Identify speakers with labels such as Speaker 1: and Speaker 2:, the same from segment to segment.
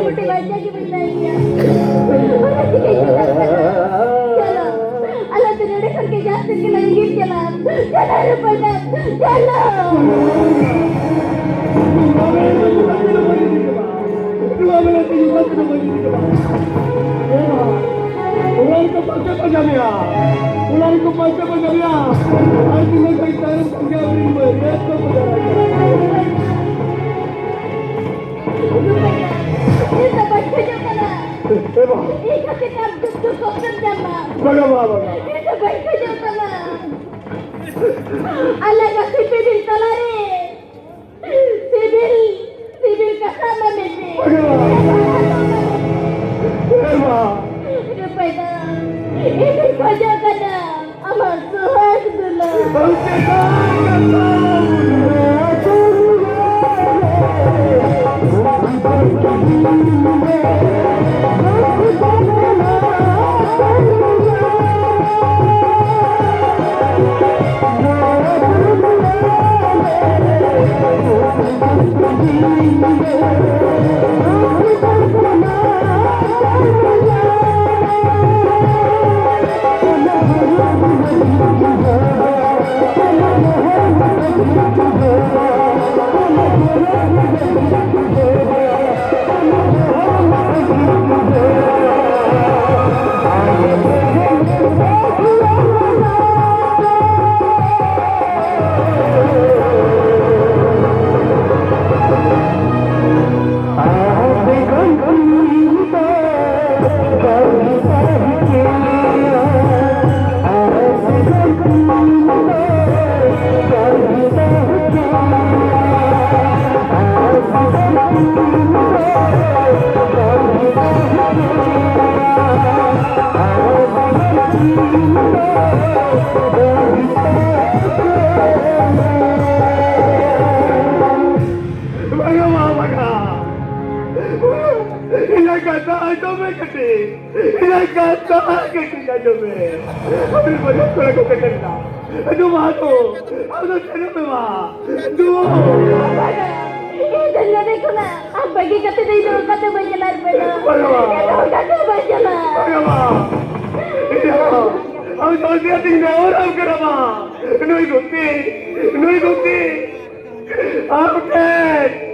Speaker 1: मोठी मजा की बताइए मला ती काही चलो अल्लाह तुझे करके जास्त के लगे चला चला रे पड़ा
Speaker 2: Ular ko pagka pagkamya. Ular ko pagka pagkamya. Ay tinagay tayo pagkamya mo. Yes ko pagkamya.
Speaker 1: ये सब बच्चे जो करा
Speaker 2: Eba.
Speaker 1: एक किताब जो कॉपन जमा
Speaker 2: Bagawa baga.
Speaker 1: ये सब बच्चे जो करा अल्लाह का सिबिल तला रे सिबिल का सामा में से
Speaker 2: Eba.
Speaker 1: Rupanya ini saja kena amal suhas dulu. Jangan देखो ना आप बगी कते नहीं दो कते बजला रे कते बजला
Speaker 2: I'm sorry, I think now I'm gonna. No, you go see. I'm dead.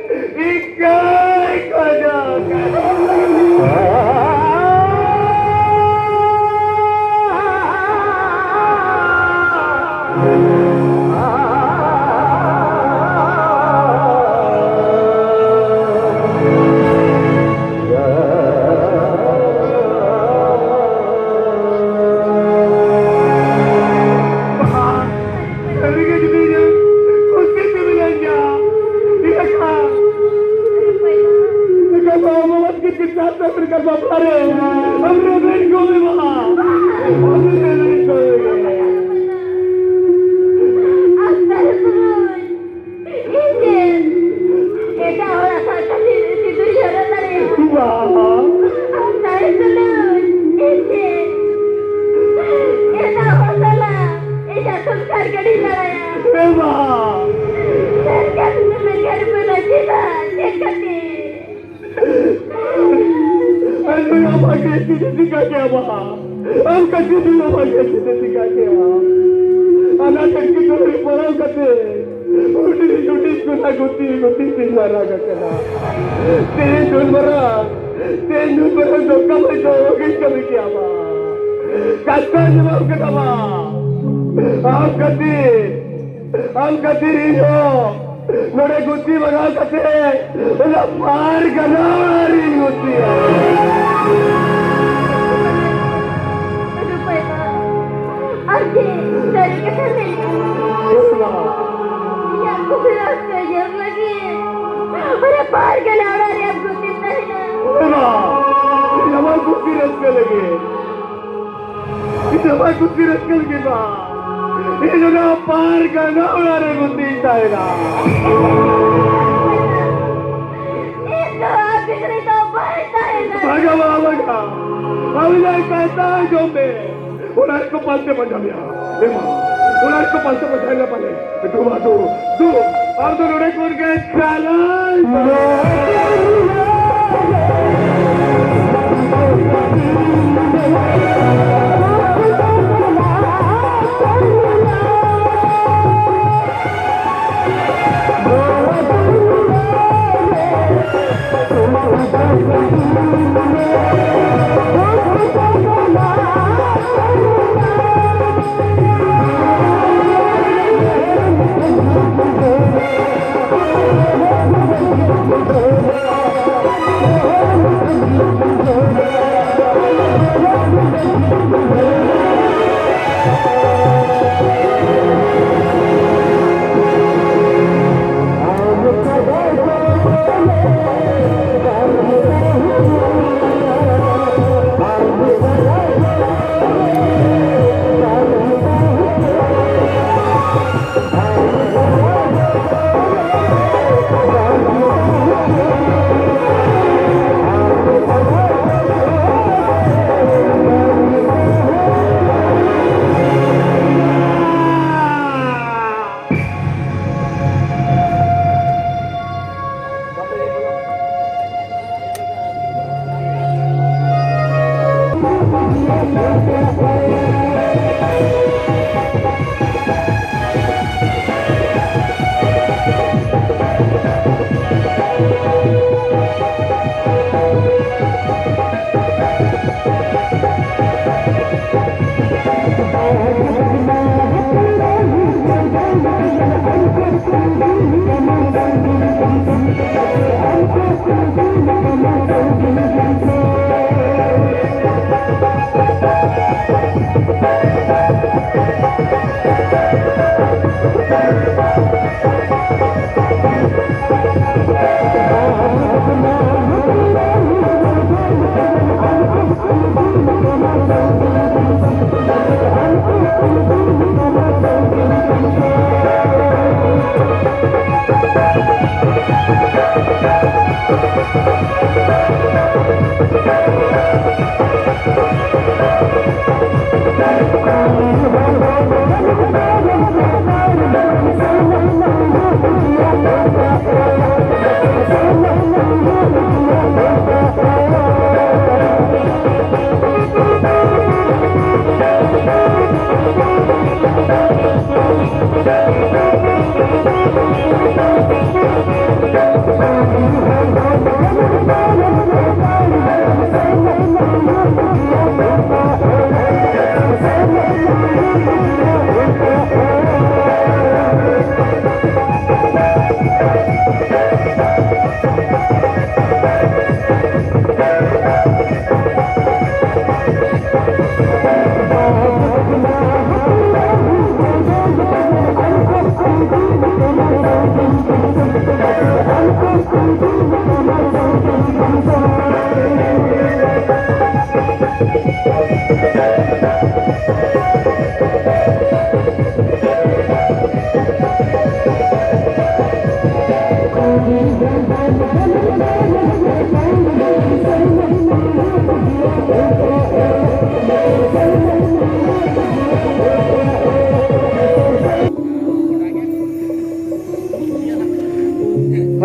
Speaker 2: Ardo, no recuerdes,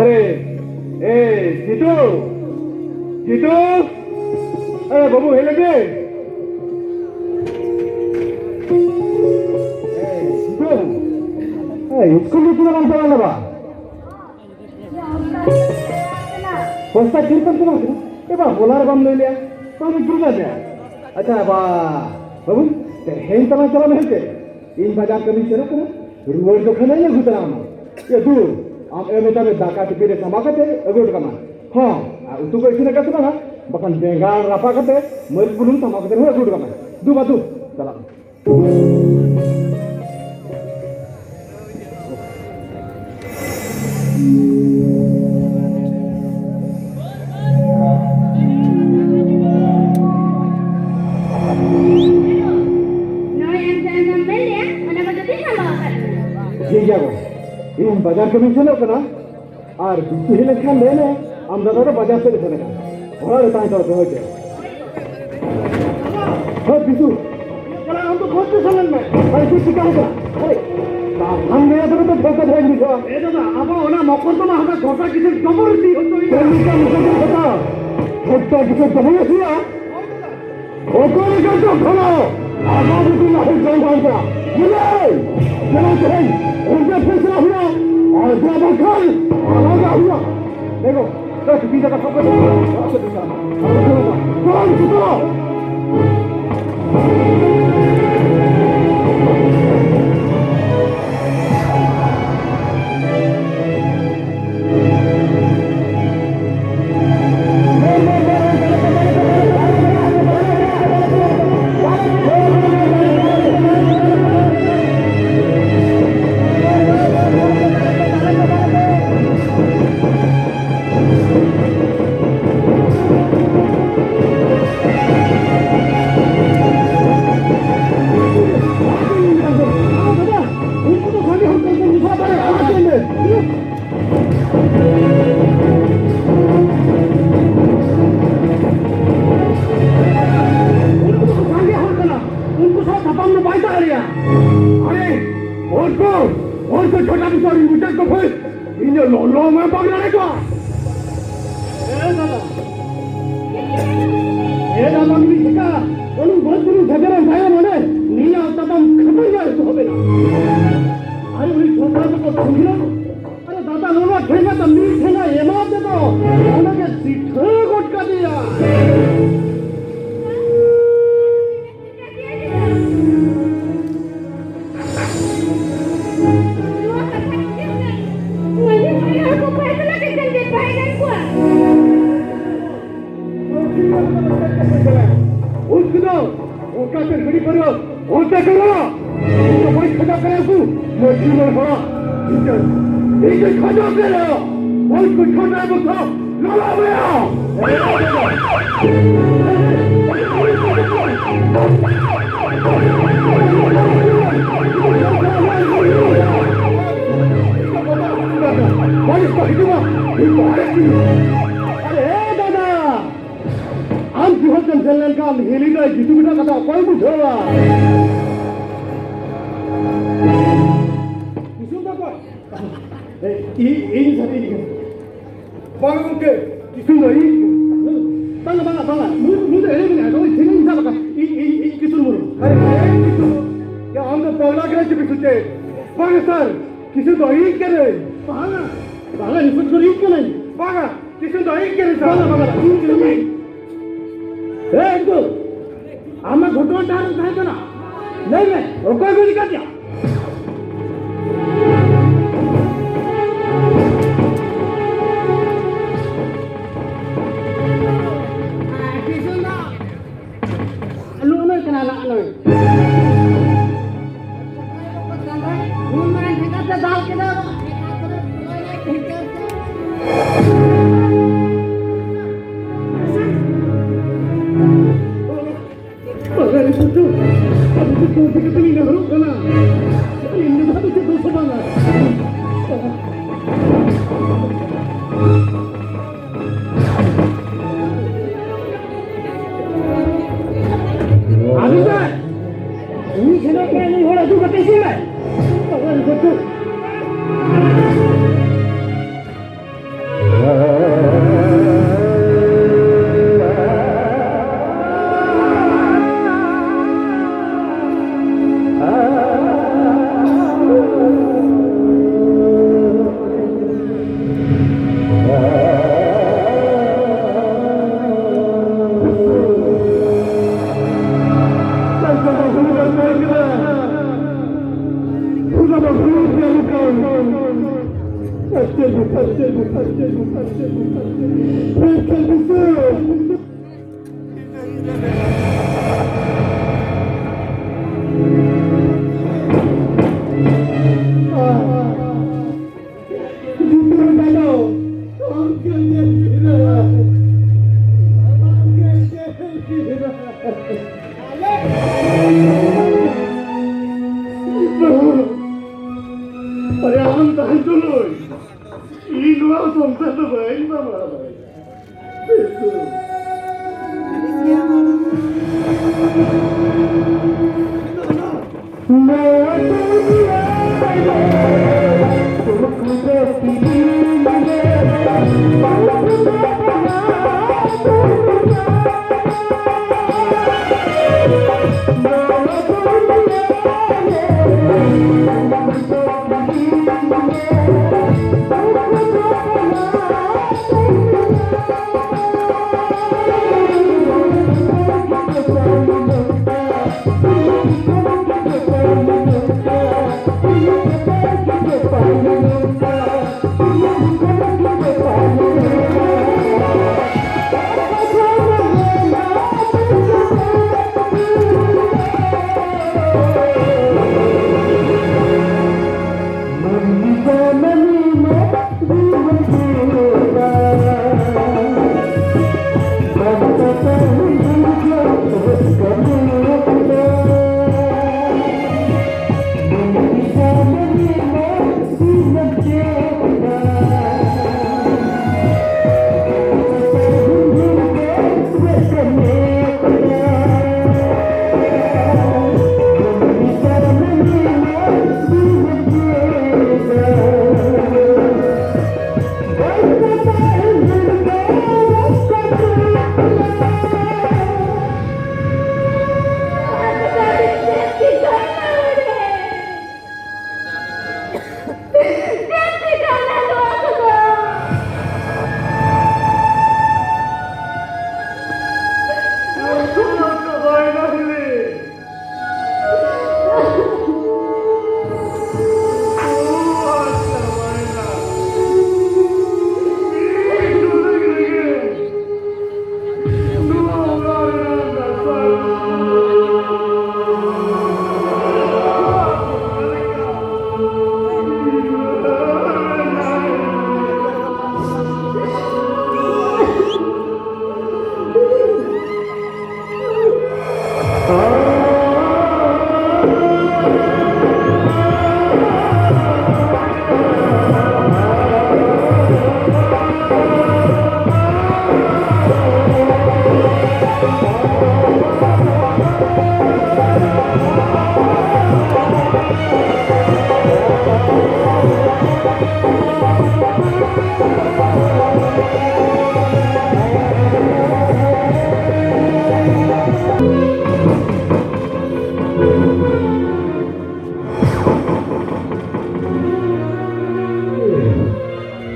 Speaker 2: अरे ए जीतू जीतू अरे बाबू हेले दे जीतू स्कूल में पूरा काम चला बा पोस्टा कीर्तन तो ना ए बा बोलार बम ले लिया तो मैं गिर गया अच्छा बा बाबू ते हेन तना चला नहीं ते इन बाजार कमी चला तो रोड तो खाना नहीं घुसना ये दूर आम एमेटा में दाका टिपिरे sama kate agut kana ha utu ko isine kasu kana bakan bengal rapa kate mari bulun sama kate ho agut kana du batu chala ये क्या वो इन बाजार कमी चलो कना और बिल्कुल ही लखन लेने हम दादा तो बाजार से लेने का और ताई तो हो गया हो बिसु चला हम तो बहुत चलन में ऐसे सिखा होगा अरे हम मेरा तो धोखा दे दिया ए दादा अब ओना मकर तो ना हम धोखा किसे जबरदस्ती हो तो ये का मुझे पता धोखा किसे जबरदस्ती है ओ कोई का तो खलो आजाद भी ना हो जाएगा ये चलो चलो उनका फैसला हुआ और जब कल आवाज हुआ देखो दस बीस का सब और को छोटा बिचार मुझे को फिर इन लो में पकड़ने को ए दादा मिली का ওই বন্ধুর ভেতরে যায় মানে নিয়ে আসতাম খবর যাইতে হবে না আরে ওই ছোটরা তো শুনছিল আরে দাদা নোনা ঠেঙ্গা তো মিল ঠেঙ্গা এমাতে তো ওনাকে সিঠে গটকা দিয়া उसको उसका फिर बड़ी करो उससे करो तो कोई खड़ा करे उसको मछली में बड़ा इसे खड़ा करे उसको छोटा है बच्चा लड़ा गया अरे दादा आम गृहस्थन चलने का हेली का जितू बिना कथा कोई बुझेगा किसों का कोई ये सभी बांगों के किसों का ये बांगा मुझे हेली में है तो ये ठीक नहीं था ये किसों मुझे अरे किसों क्या हम तो पगला के चुके सुचे बांगा सर किसों तो ये क्या रे बांगा निश्चित करो ये क्या नहीं बांगा किसों तो ये क्या रे बांगा ये क्या नहीं आम घटना चाहते ना नहीं मैं कोई भी कर दिया अरे हम कहीं तो लोग ये लोग तुमसे तो भाई ना मारा भाई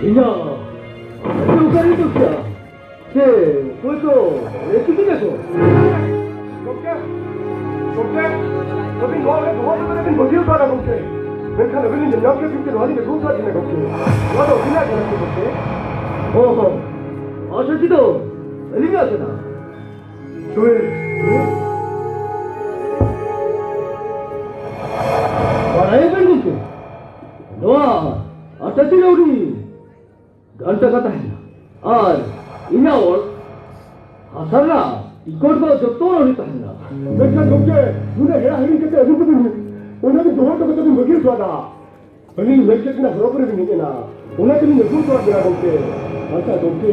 Speaker 2: 이냐, 아주 독자. 벌써 왜 죽이냐고? 독재, 너빈 너왜 도와주면 뭐지를 가라 독재. 맨날 너빈 이제 몇개 죽기로 하니까 손사지네 독재. 나도 그냥 저렇게 독재. 어허, 아저씨도 엘리미아잖아. 왜? 말아야 되는 거지. 너와 아저씨가 우리 간다 갔다 했나? 이냐 하살라 이걸도 저 떠오르겠다 했나? 맨날 독재 누나 해라 하는 게 누구든 오늘은 좋을 것 같으면 먹일 좋아다. 아니 몇 개나 흘러버리는 얘기나 오늘은 누구 좋아하더라 독재. 아까 독재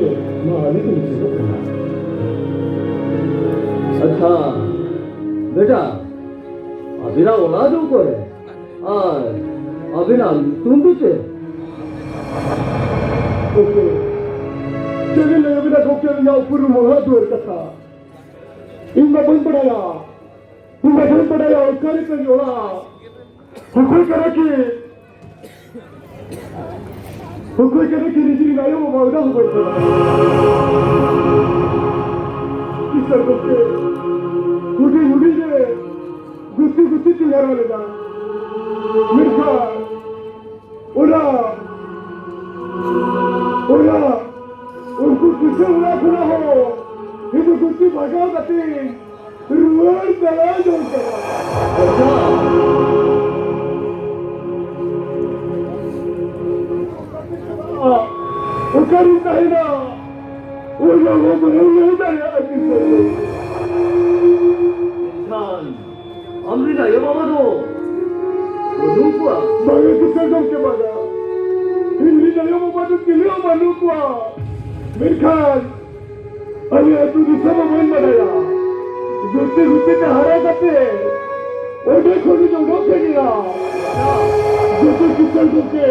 Speaker 2: 너 아니든 있었구나. 아차 내가 아비랑 올라줘 거래. 아비랑 돈도지. 독재 저기는 여기다 독재는 야구를 몰아줘 이랬다. 인마 번번아야 인마 번번아야 얼까리까지 오라. 헐까리까지 니들이 나 여보 막 나오고 있잖아. 비싼 독재 우리 우리인데 구찌 나라래다. 밀카 오라 उनको कुछ उड़ा खुला हो ये तो कुछ भाषा करते रुआर चला जो वो करूँ कहीं ना वो लोगों को नहीं डाले इंसान अमरीका ये बाबा तो वो लूपा बागे किससे तुम के बागा हिंदी नहीं वो बात के लिए मालूम मिर्खान अरे तू दूसरा मन बनाया गुस्से गुस्से से हरा करते और देखो जो रोक देगा गुस्से गुस्से गुस्से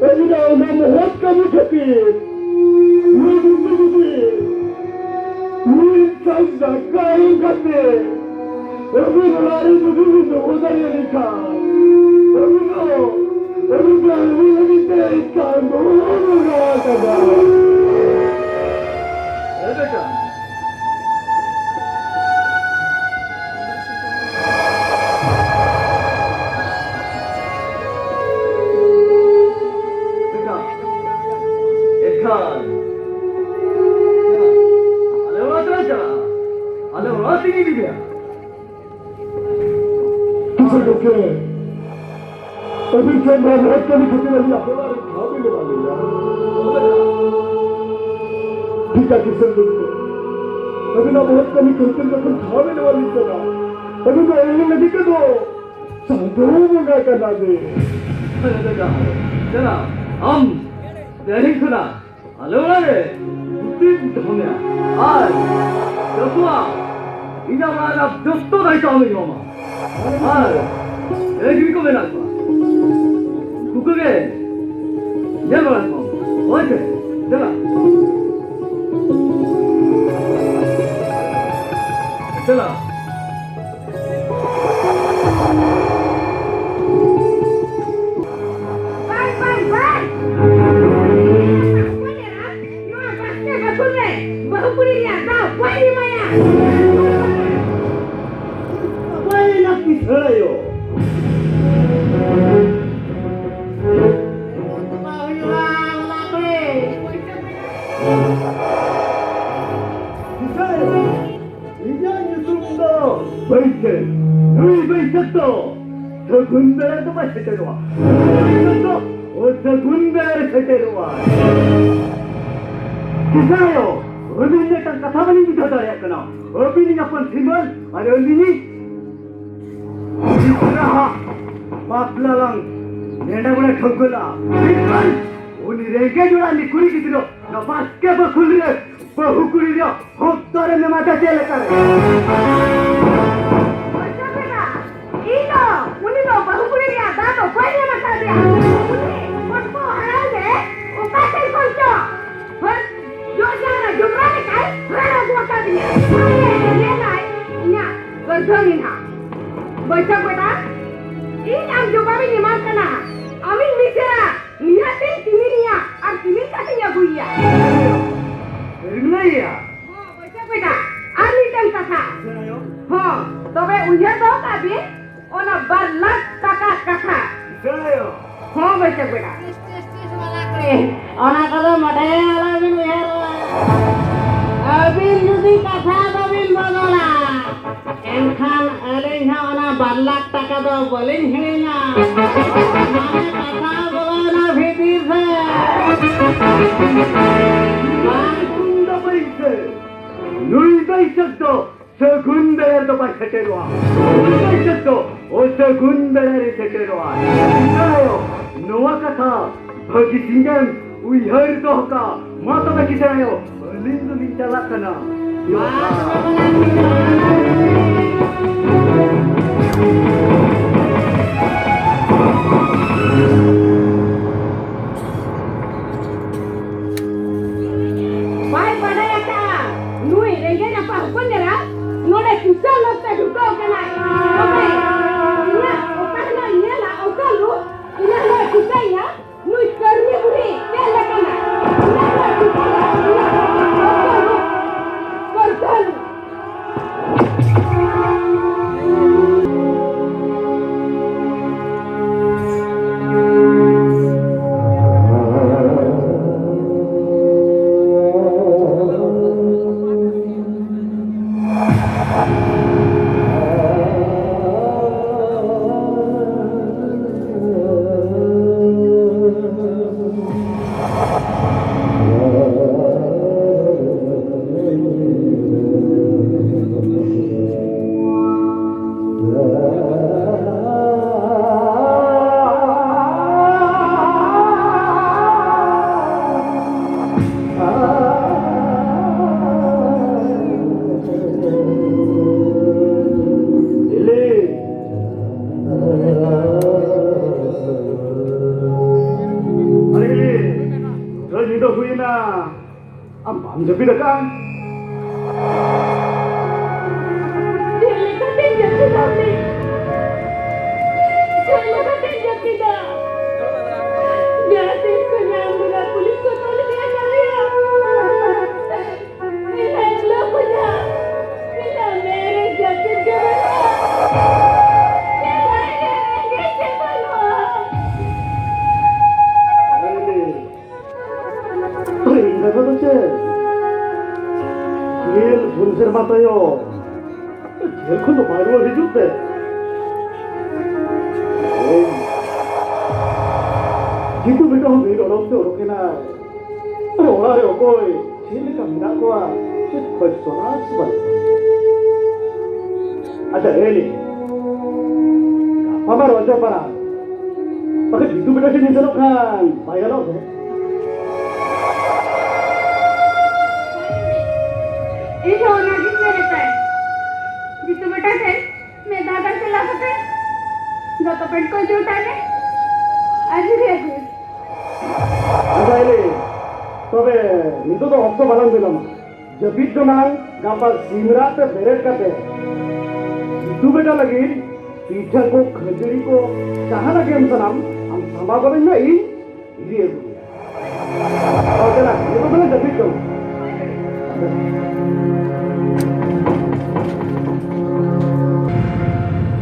Speaker 2: अरे ना उन्हें बहुत कम उठती वो गुस्से सब जाकर करते अभी हमारे दूसरे जो उधर ये लिखा अभी इसका बहुत बुरा करता बेटा अभी से मैं बहुत कभी छुट्टी नहीं आपके बारे में खा भी नहीं वाले यार ठीक है किसी दिन अभी ना बहुत कभी छुट्टी में कुछ खा भी नहीं वाली चला अभी तो ऐसे लगी कि तो संतों में क्या करना दे अरे बेटा चला हम तेरी सुना हेलो वाले छुट्टी धोने आज जब इधर वाला दोस्तों नहीं चाहूँगी मामा आज एक को मिला 그게 내가 어제 내가 빨리 납기 들어요. Baiklah, lebih baik satu. Segundar itu masih terluar. Satu, segundar terluar. Kita yo, lebih ni kan kata balik kita dah ya kena. Lebih ni apa simbol? Ada ini. Istirahat, maklalang. Nenda guna thogula. Simbol. Uni reke jual ni kuri kita. Nafas ke berkulih. बहु कुड़ी हो तोरे में माता चले करे
Speaker 1: बच्चा बेटा इनो उन्हीं लो बहुकुड़ी दिया दादो पहले मत दिया उसको हरा दे वो कैसे कोचो पर जो जाना जुमरा ने काय हरा को का दिया ये नाय nya गजनी ना बच्चा बेटा इन am juga ni makana amin misera nihatin timinia ar timin katanya buia
Speaker 2: Rinaya
Speaker 1: बच्चा बेटा आनी तन कथा हाँ तबे उन्हें दो काबी ओना 12 लाख টাকা कथा
Speaker 2: Sayo
Speaker 1: हाँ बच्चा बेटा ओना कदम मटे वाला बिन उहेर अबिन जुदी कथा दबिन बगला एनखान अलेहा ओना 12 लाख টাকা दो बोलिन हेना माने कथा बोला भीतर से
Speaker 2: Bangkunda baise Nui baisatto Segundere do baiseteroa Nui baisatto O segundere seteroa Sayo Noa kata Bagi singen Uihar dohka Mata bagi sayo Lindu minta lakana
Speaker 1: Baik pada yata, nui regen apa hukum jera, nore kita lokta duka kena. Oke, ina, oka na ina la oka lu, ina la kita ya, nui kerja buri, kena kena. Ina la kita ya, ina oka lu, kerja lu.
Speaker 2: Jadi kan?
Speaker 1: Jangan katin jati nanti. Jangan katin jati dah. Jati penyambungan polis kota lebih kaya. Bila lo punya, bila mere jati gimana?
Speaker 2: Indah betul. 제일 분쇄를 맡아요. 제일 큰 거 바로 해줬대. 지금 우리가 왜 어렵대 어렵게나. 오라래 오고이 제일 감나고와 벌써 나스바. 아자 에리. 아마로 어쩌 봐라. pakai gitu beda sini kan bayar loh deh.
Speaker 1: इस होना किसने रहता है जितने बेटा थे मैं दादा से ला सकते जो तो पेट को जो उठाने आज ही है
Speaker 2: Ada ini, tapi itu tuh waktu malam bilang, jepit cuman gambar simrat beret kate, itu beda lagi, pizza ko, khajuri ko, कहाँ लगे हम सलाम, हम संभाल करें ना ये ये और चला ये तो मैंने जपीट करूँ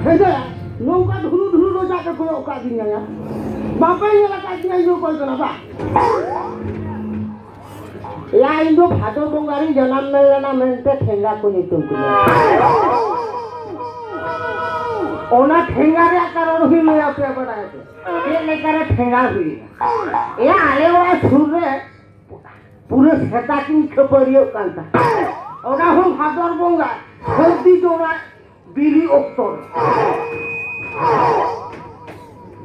Speaker 3: ऐसा नौका धुलू धुलू रो जाकर कोई औकात नहीं आया बापा ये लगा दिया यो कोई तो ना बा या इंदो भाटो डोंगारी जन्म में लेना मेंटे ठेंगा को नहीं तुमको ओना ठेंगा रे कारण हुई ले अपने बनाए थे ये लेकर ठेंगा हुई ये आले वाला छुर रे पूरे सेता की खबरियो कांता ओना हम भादर बोंगा सर्दी जोड़ा बिली ओक्टोर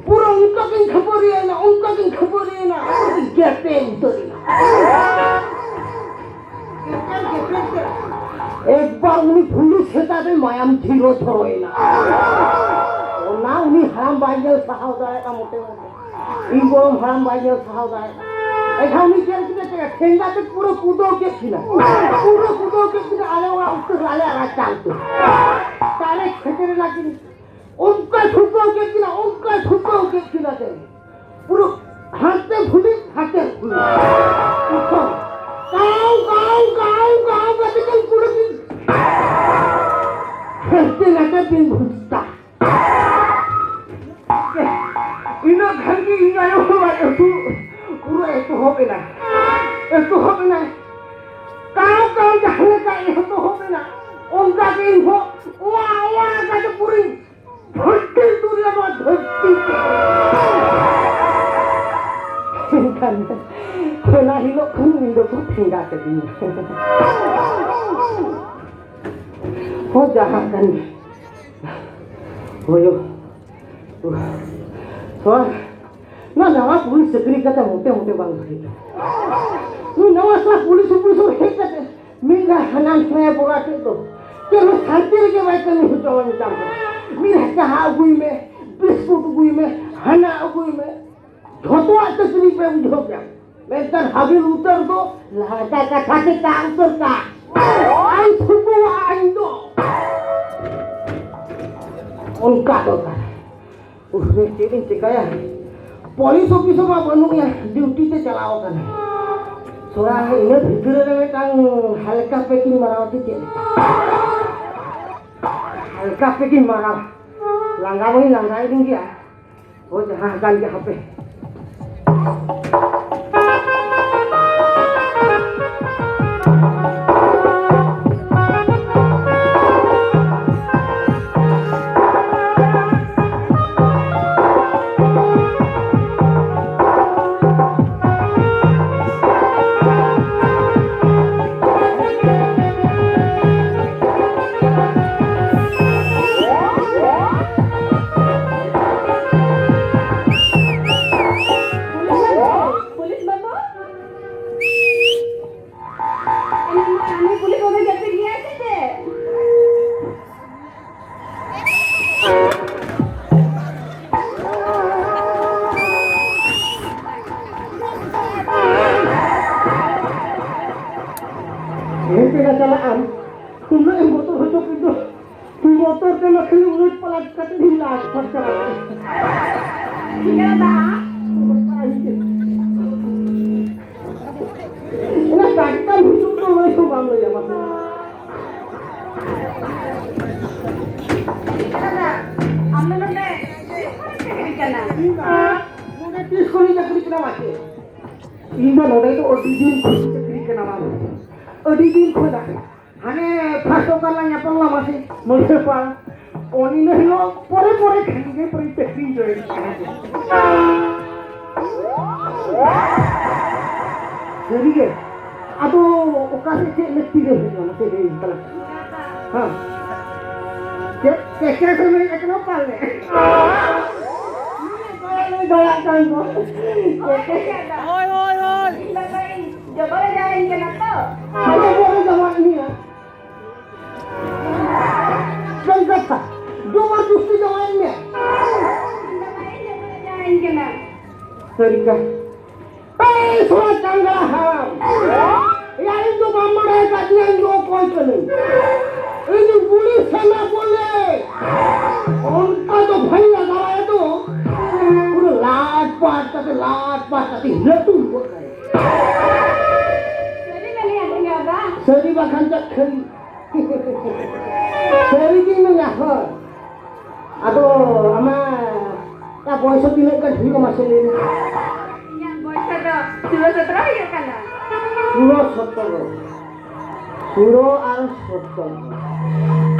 Speaker 3: पूरा उनका किन खबरियो ना कहते हैं तो একবার উনি ভুলি সেটাতে মায়াম ছিল ধরোই না না উনি হারাম বাইরেও সাহাও দেয় না মোটে মোটে এই গরম হারাম বাইরেও সাহাও দেয় না এখানে উনি ঠেঙ্গাতে পুরো কুদো গেছিল আলে ওরা উঠতে আলে আর চালতো তাহলে খেতে লাগেনি ওনকা ঠুকো গেছিল পুরো হাঁটতে ভুলি উঠো গাও গতিকে পুরো দিন খেলতে লাগে দিন ঘুরতা ইনো ঘাঙ্গি ইনো পুরো একটু হবে না কাউ জানলে তা একটু হবে না ওনকা দিন ওয়া কাছে পুরি ভর্তি দূরে আমার ধরতি খেলা হিলো খুন ইন্দোকে ফিঙ্গা के दिन हो जहाँ कन हो यो तो ना नवा पुलिस चक्री का मोटे बांग धरी नु नवा सा पुलिस हे करते मिंगा हनान से बोला के तो लो शांति के भाई कनी हो जवन काम मेरा कहा गुई में बिस्कुट गुई में हना गुई में झोटवा चक्री पे बुझो क्या मैं तर हबील उतर दो लहका का खाते का उतर का आई फुकू आई दो उनका तो था उसने चेरिंग चिकाया पुलिस ऑफिसर में बनू या ड्यूटी से चलाओ करना सोरा है इन्हें भीतर में टांग हल्का पैकिंग मरावती थी हल्का पैकिंग मराव लंगाई दूंगी वो जहाँ गाल के हाथे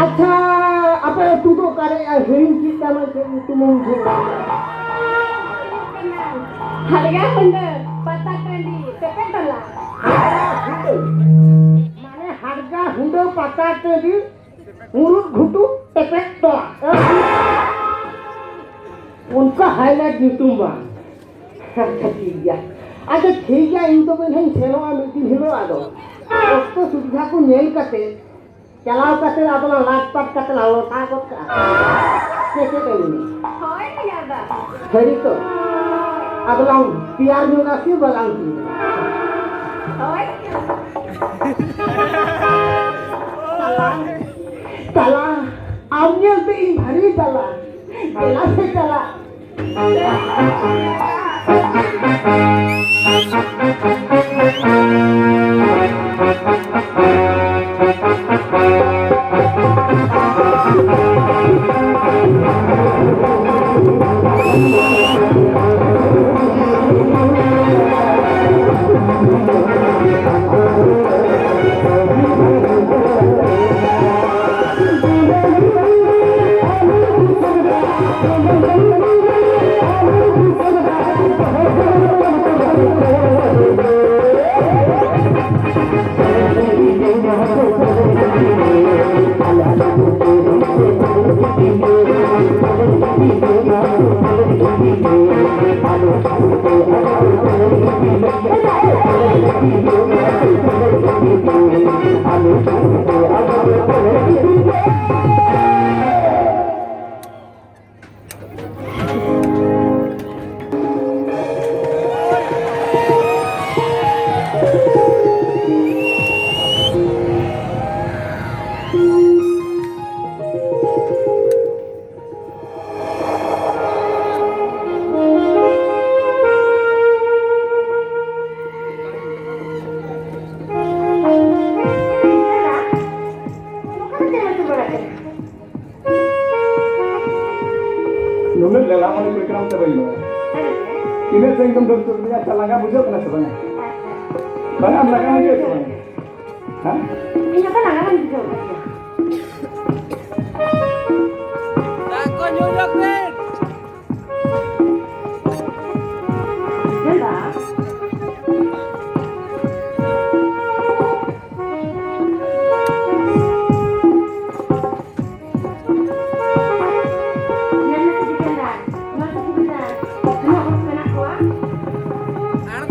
Speaker 3: अच्छा अब तू तो करे हेरिंग की तमन से तुम मुझे
Speaker 1: हरगा हंड पता कंडी तेपेटला
Speaker 3: माने हरगा हुंड पता कंडी मुरुट घुटू तेपेट उनका हाईलाइट यूट्यूब अच्छा ठीक है इन तो मैं सेवा मीटिंग हिलो आदो ᱚᱠᱛᱚ ᱥᱩᱵᱤᱫᱷᱟ ᱠᱚ ᱧᱮᱞ ᱠᱟᱛᱮ ᱪᱟᱞᱟᱣ ᱠᱟᱛᱮ ᱟᱫᱚᱞᱟᱝ ᱞᱟᱴᱯᱟᱴ ᱠᱟᱛᱮ ᱞᱟᱝ ᱞᱚᱴᱟ ᱜᱚᱫ ᱠᱟᱜᱼᱟ ᱥᱮ ᱪᱮᱫ ᱮᱢ ᱢᱮᱱᱟ?
Speaker 1: ᱦᱳᱭ ᱫᱟᱫᱟ
Speaker 3: ᱥᱟᱹᱨᱤ ᱛᱚ ᱟᱫᱚᱞᱟᱝ ᱛᱮᱭᱟᱨ ᱧᱚᱜᱟ ᱥᱮ ᱵᱟᱞᱟᱝ
Speaker 1: ᱦᱳᱭ
Speaker 3: ᱪᱟᱞᱟ ᱟᱢ ᱧᱮᱞᱛᱮ ᱤᱧ ᱵᱷᱟᱹᱨᱤ ᱪᱟᱞᱟ ᱫᱮᱞᱟ ᱥᱮ ᱪᱟᱞᱟ
Speaker 2: Nunut lelang mau berkeram sebelum ini saya ingin bertanya calangga bujur kena sebanyak bang am langgan aja sebanyak hah
Speaker 1: ini apa langan gitu
Speaker 4: Takut nyunyuk Ben.
Speaker 1: Dada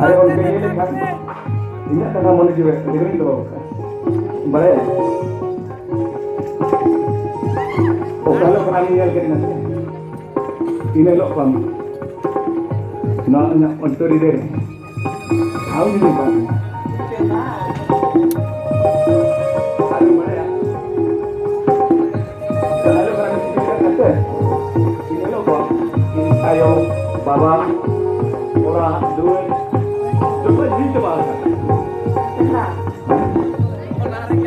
Speaker 2: Ayo orang ini kan ini tengah mau juga dengerin tuh boleh oh kalau pernah lihat ke ini lo pam na untuk di deh tahu ini pam ayo boleh ya kalau pernah lihat ke ini lo pam ayo baba orang duit coba jadi bahasa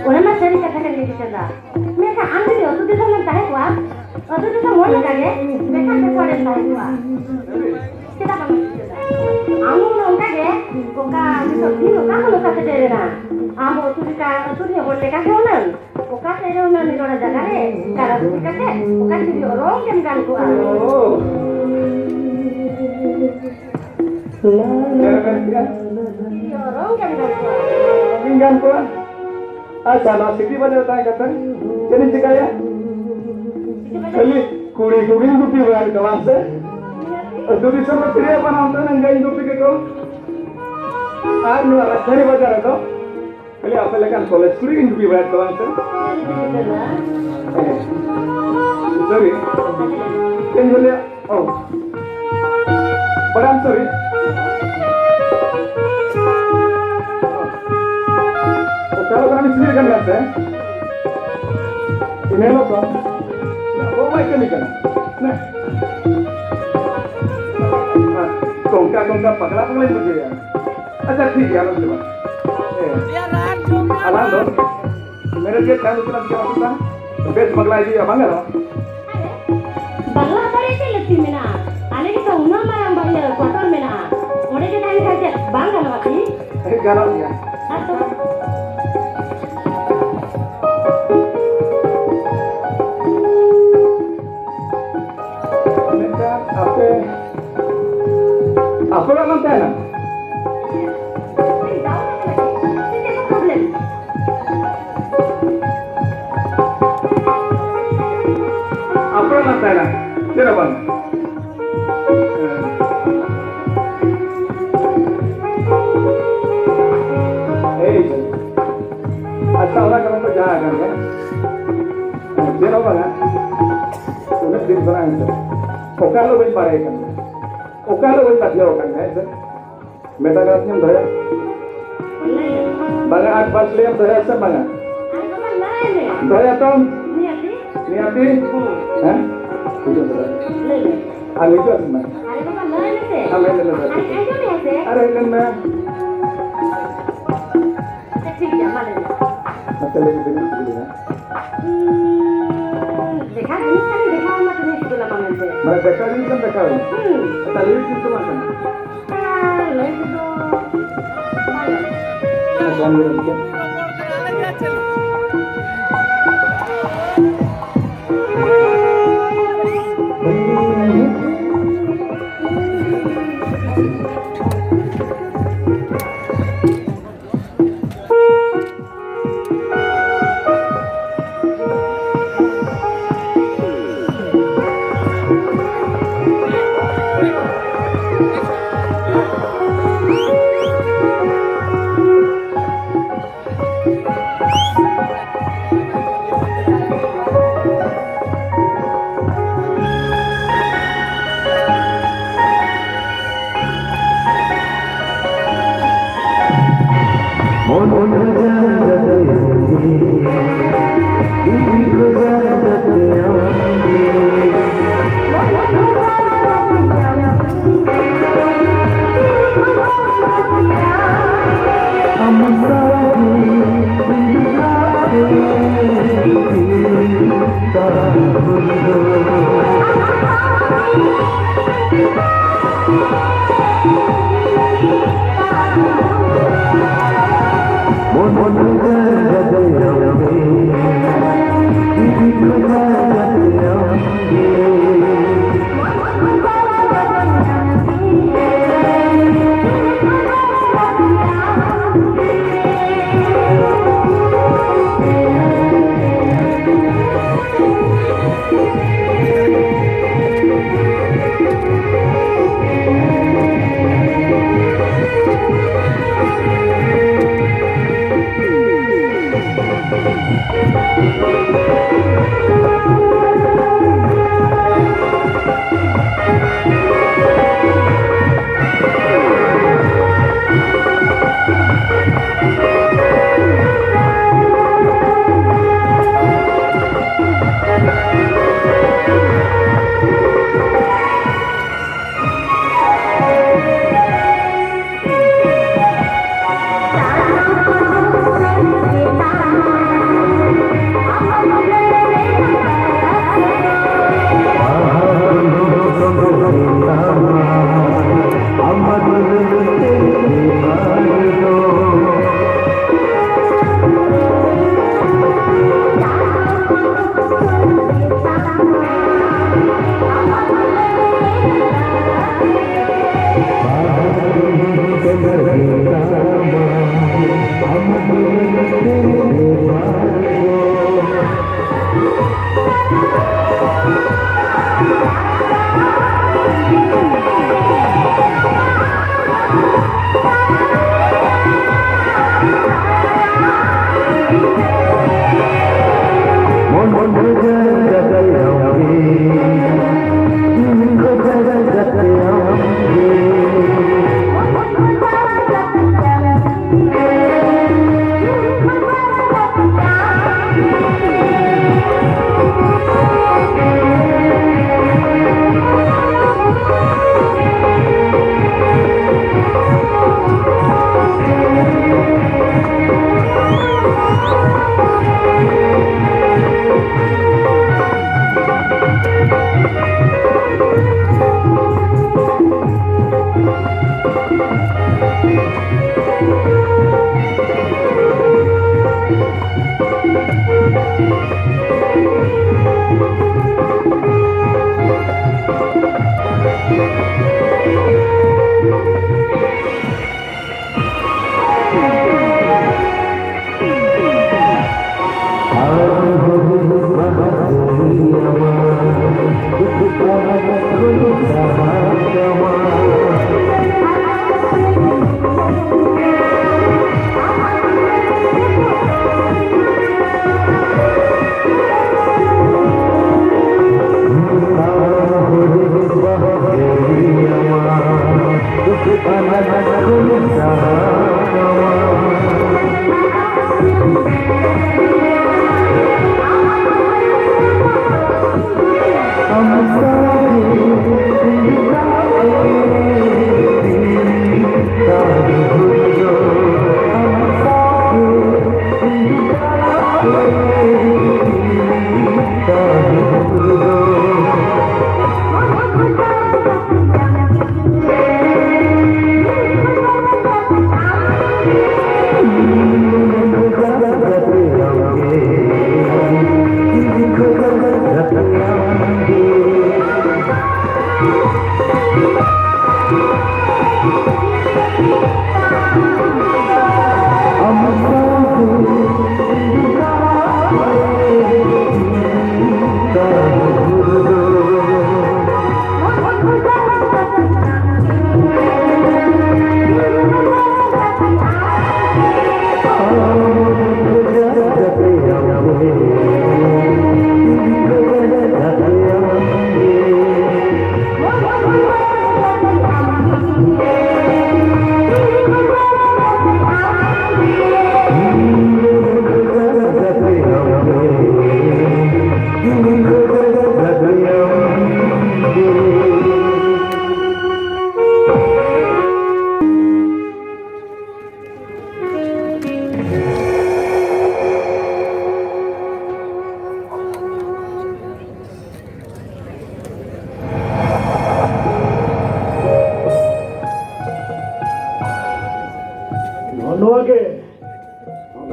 Speaker 1: Orang mah cari kata-kata gitu dah. Mereka ambil itu di sana tahu apa? Itu di sana mana lagi? Mereka sekolah tahu apa? Kita kan gitu dah. Amu nongka ke? Koka itu dia kamu nongka sedih na. Amu tu dia boleh kasih orang. Koka sedih orang ni orang jaga le. Kalau tu kasih, koka tu dia orang yang kan tu. Dia orang yang kan tu.
Speaker 2: Tinggal kau, asal city bajar tanya kata, jadi cakap ya, kali kuri rupi bayar kawan se, tu di sana tiada apa nama tu nenggai rupi ke kau, nu cari bajar itu, kali apa lekan college kuri rupi bayar kawan se, sorry, kan boleh, oh, padahal sorry. Kalau kami sendiri kan kata, ini lo kan, oh baik kan ikan, nah, kongka pakla itu dia, aja sih ya lo coba,
Speaker 4: Biaran juga.
Speaker 2: alam dong, mereka kan itu nanti apa tuh, bes pakla itu ya bangga lo,
Speaker 1: Bangla kali itu lebih mina. Ane kita unang marang bayar kotor mina. Mulai kita ini kerja bangga lo sih.
Speaker 2: galau ya,
Speaker 1: Atau
Speaker 2: mereka apa lo nanti na,
Speaker 1: problem.
Speaker 2: apa lo nanti na, siapa bang? अच्छा orang kalau tuh jaga kan dia apa kan udah di sana itu oka lo bin pare kan oka lo bin tadi kan itu metagasnya udah bangga 8 liam udah sama bangga udah ya tom niati hah itu sudah hal itu apa hal itu ada yang mana Macam lagi begini begini ya.
Speaker 1: देखा नहीं खाली देखा हुआ तो नहीं सुना मांगने से
Speaker 2: मैं देखा नहीं kan देखा हूँ तलवी किसको मालूम
Speaker 1: ले तो
Speaker 2: मैं जान नहीं रहा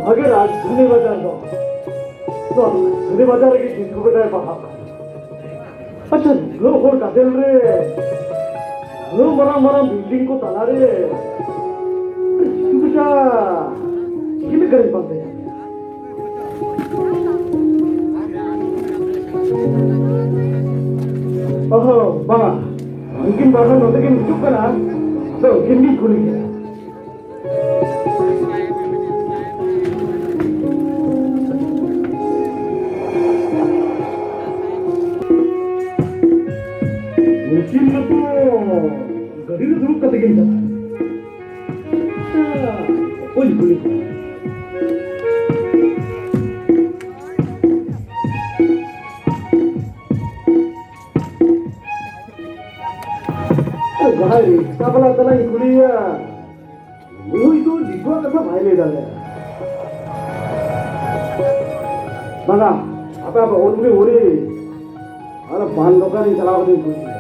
Speaker 2: ಹಾಗೆ ರಾಜಧಾನಿ ಬಜಾರ್ದು ರಾಜಧಾನಿ ಬಜಾರಿಗೆ ಜಿಂಕುಬಿಟ್ಟಾಯ ಪಾಪ अच्छा लो होर कादेल रे लो मरा मरा बिल्डिंग को ताला रे तुझा किन करे पाते ओहो बाबा अंकिन बाबा नोदकिन चुप करा तो किन्नी खुली है गरीब जरूर कते गेली कोणी कोणी भाई साबला तला इकुलिया ओई तो दिगवा कसा भाईले झाले बघा आता ओरली ओरी अरे बाल लोकांनी चलावते खुशी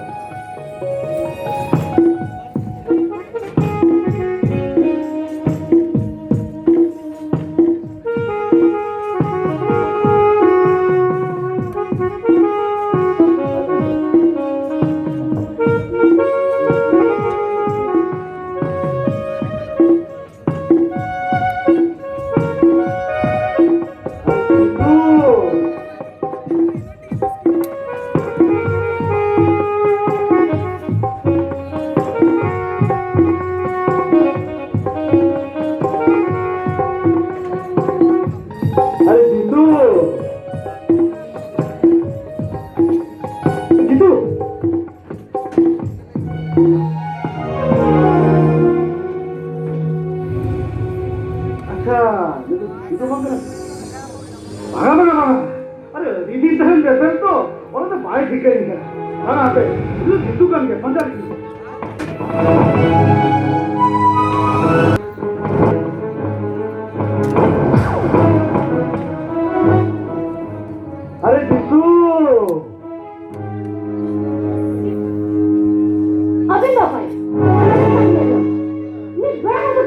Speaker 2: अरे दीदी तहन बेसन तो और तो भाई ठीक है नहीं करा हाँ पे ये जितू कर के पंजा अरे